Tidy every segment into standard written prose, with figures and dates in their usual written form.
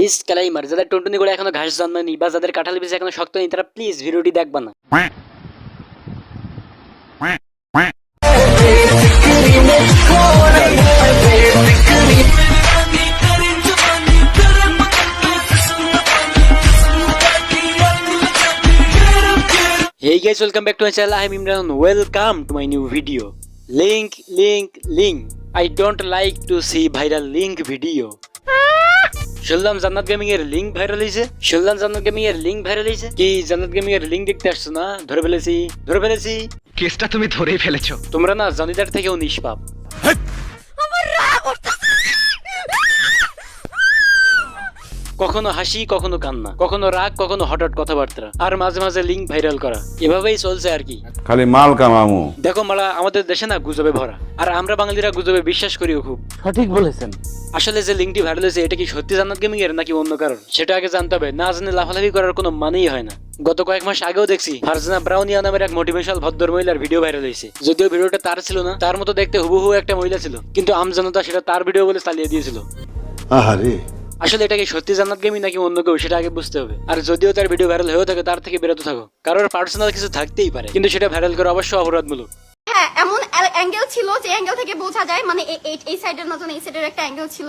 Disclaimer, যাদের টুনটুনি করে এখনো ঘাস জন্মায়নি বা যাদের কাঁঠাল বীজ এখনো শক্ত নেই তারা প্লিজ ভিডিওটি দেখবা না। Hey guys, welcome back to my channel. I am Imran. Welcome to my new video. Link. I don't like to see viral link video. শুনলাম জান্নাত গেমিং এর লিংক ভাইরাল হয়েছে। কি জান্নাত গেমিং এর লিংক দেখতে আসছো না? ধরে ফেলেছি। কেসটা তুমি ধরেই ফেলেছো। তোমরা না জনিদার থেকেও নিষ্পাপ। কখনো হাসি, কখনো কান্না, কখনো রাগ, কখনো হঠাৎ কথাবার্তা, আর মাঝে মাঝে লিংক ভাইরাল করা, এভাবেই চলছে আর কি। খালি মাল কামামু। দেখো মালা, আমাদের দেশে না গুজবে ভরা, আর আমরা বাঙালিরা গুজবে বিশ্বাস করিও খুব। সঠিক বলেছেন। আসলে যে লিংকটি ভাইরাল হয়েছে এটা কি সত্যি জান্নাত গেমিং এর নাকি অন্য কারণ, সেটা আগে জানতে হবে। না জানে লাফালাফি করার কোনো মানেই হয় না। গত কয়েক মাস আগেও দেখছি ফারজানা ব্রাউনিয়া নামের এক মোটিভেশনাল ভদ্র মহিলার ভিডিও ভাইরাল হয়েছে। যদিও ভিডিওটা তার ছিল না, তার মতো দেখতে হুবহু একটা মহিলা ছিল, কিন্তু আমজনতা সেটা তার ভিডিও বলে চালিয়ে দিয়েছিল। আহারে, আসলে এটা কি সত্যি জান্নাত গেমিং নাকি অন্য কেউ, সেটা আগে বুঝতে হবে। আর যদিও তার ভিডিও ভাইরাল হয়ে থাকে, তার থেকে বিরত থাকো। কারোর পার্সোনাল কিছু থাকতেই পারে, কিন্তু সেটা ভাইরাল করা অবশ্যই অপরাধমূলক। হ্যাঁ, এমন অ্যাঙ্গেল ছিল যে অ্যাঙ্গেল থেকে বোঝা যায়, মানে এই সাইডের মতন এই সাইডের একটা অ্যাঙ্গেল ছিল,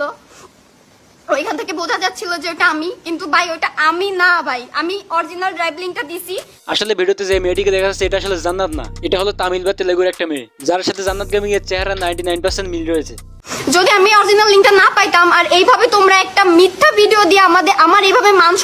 ওইখান থেকে বোঝা যাচ্ছিল যে ওটা আমি, কিন্তু ভাই ওটা আমি না ভাই, আমি অরিজিনাল ড্রাইভিংটা দিছি। আসলে ভিডিওতে যে মেয়েটিকে দেখা যাচ্ছে এটা আসলে জান্নাত না, এটা হলো তামিল বা তেলেগুর একটা মেয়ে, যার সাথে জান্নাত গেমিং এর চেহারা 99% মিল রয়েছে। যদি আমি অরিজিনাল লিংকটা না পাইতাম, আর এইভাবে তোমরা একটা মিথ্যা ভিডিও দিয়ে আমার এইভাবে মান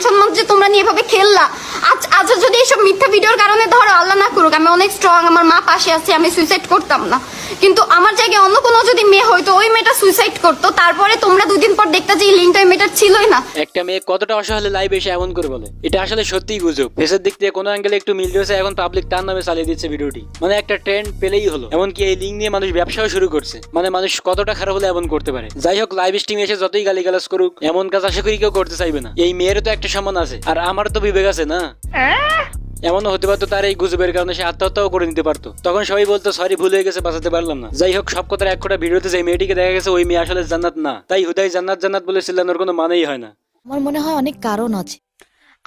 সম্মান যে তোমরা নিয়ে এভাবে খেললা, আচ্ছা যদি এইসব মিথ্যা ভিডিওর কারণে ধরো আল্লাহ না করুক, আমি অনেক স্ট্রং, আমার মা পাশে আছে, আমি সুইসাইড করতাম না, কিন্তু আমার জায়গায় অন্য কোনো যদি মেয়ে হয়তো ওই মেয়েটা সুইসাইড করতো, তারপরে তোমরা দুদিন পর দেখতে যে এই লিংকটা ওই মেয়েটার ছিলই না। একটা মেয়ে কতটা অসহায় লাইভে এসে এমন করে বলে, এটা আসলে সত্যিই গুজব। ফেসের দিক থেকে কোনো অ্যাঙ্গেলে একটু মিল রয়েছে, এখন পাবলিক তার নামে চালিয়ে দিচ্ছে ভিডিওটি, মানে একটা ট্রেন্ড পেলেই হলো। এমনকি এই লিঙ্ক নিয়ে মানুষ ব্যবসাও শুরু করছে, মানে মানুষ কতটা খারাপ হলে এমন করতে পারে। যাই হোক, লাইভ স্ট্রিমে এসে যতই গালিগালাজ করুক, এমন কাজ আশা করি কেউ করতে চাইবে না। এই মেয়েরও তো একটা সম্মান আছে, আর আমার তো বিবেক আছে না। এমনও হতে পারতো তার এই গুজবের কারণে সে আত্মহত্যাও করে নিতে পারতো, তখন সবাই বলতো সরি, ভুল হয়ে গেছে, বাঁচাতে পারলাম না। যাই হোক, সব কথার এক কটা ভিডিওতে যে মেয়েটিকে দেখা গেছে ওই মেয়ে আসলে জান্নাত না, তাই হুদাই জান্নাত বলে চিল্লানোর কোনো মানেই হয় না। আমার মনে হয় অনেক কারণ আছে।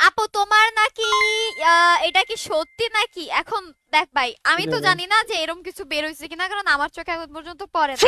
আপু তোমার নাকি এটা কি সত্যি নাকি? এখন দেখ ভাই, আমি তো জানি না যে এরকম কিছু বের হয়েছে কিনা, কারণ আমার চোখে এখন পর্যন্ত পড়ে না।